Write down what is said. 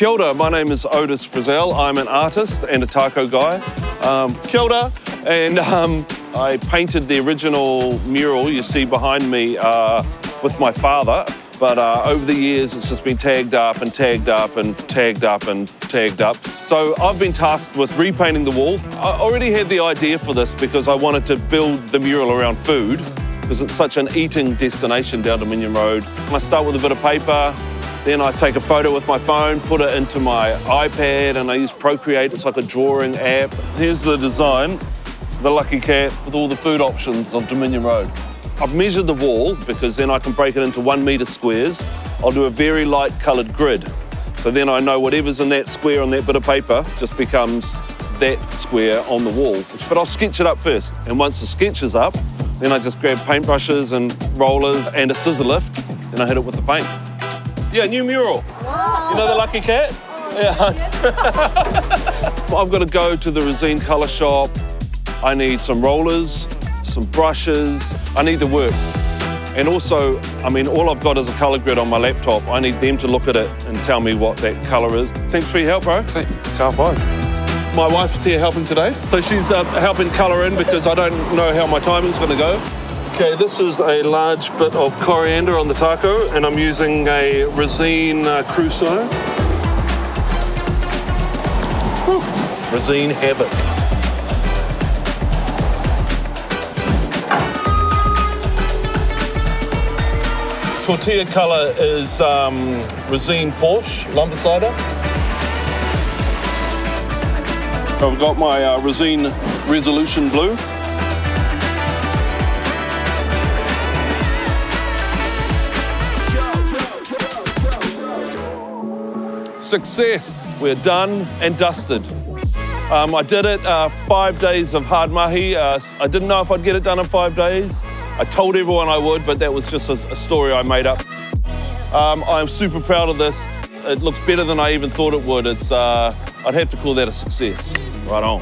Kia ora, my name is Otis Frizzell. I'm an artist and a taco guy. Kia ora. And I painted the original mural you see behind me with my father. But over the years, it's just been tagged up and tagged up and tagged up and tagged up. So I've been tasked with repainting the wall. I already had the idea for this because I wanted to build the mural around food because it's such an eating destination down Dominion Road. I start with a bit of paper, then I take a photo with my phone, put it into my iPad, and I use Procreate. It's like a drawing app. Here's the design, the lucky cat with all the food options on Dominion Road. I've measured the wall because then I can break it into 1 metre squares. I'll do a very light coloured grid. So then I know whatever's in that square on that bit of paper just becomes that square on the wall. But I'll sketch it up first. And once the sketch is up, then I just grab paintbrushes and rollers and a scissor lift, and I hit it with the paint. Yeah, new mural. Wow. You know the lucky cat? Yeah. I've got to go to the Resene ColorShop. I need some rollers, some brushes. I need the works. And also, I mean, all I've got is a colour grid on my laptop. I need them to look at it and tell me what that colour is. Thanks for your help, bro. Hey. Can't buy. My wife is here helping today. So she's helping colour in because I don't know how my timing's going to go. Okay, this is a large bit of coriander on the taco, and I'm using a Resene Crusoe. Whew. Resene Havoc. Tortilla colour is Resene Porsche lumber cider. I've got my Resene Resolution Blue. Success. We're done and dusted. I did it 5 days of hard mahi. I didn't know if I'd get it done in 5 days. I told everyone I would, but that was just a story I made up. I'm super proud of this. It looks better than I even thought it would. I'd have to call that a success. Right on.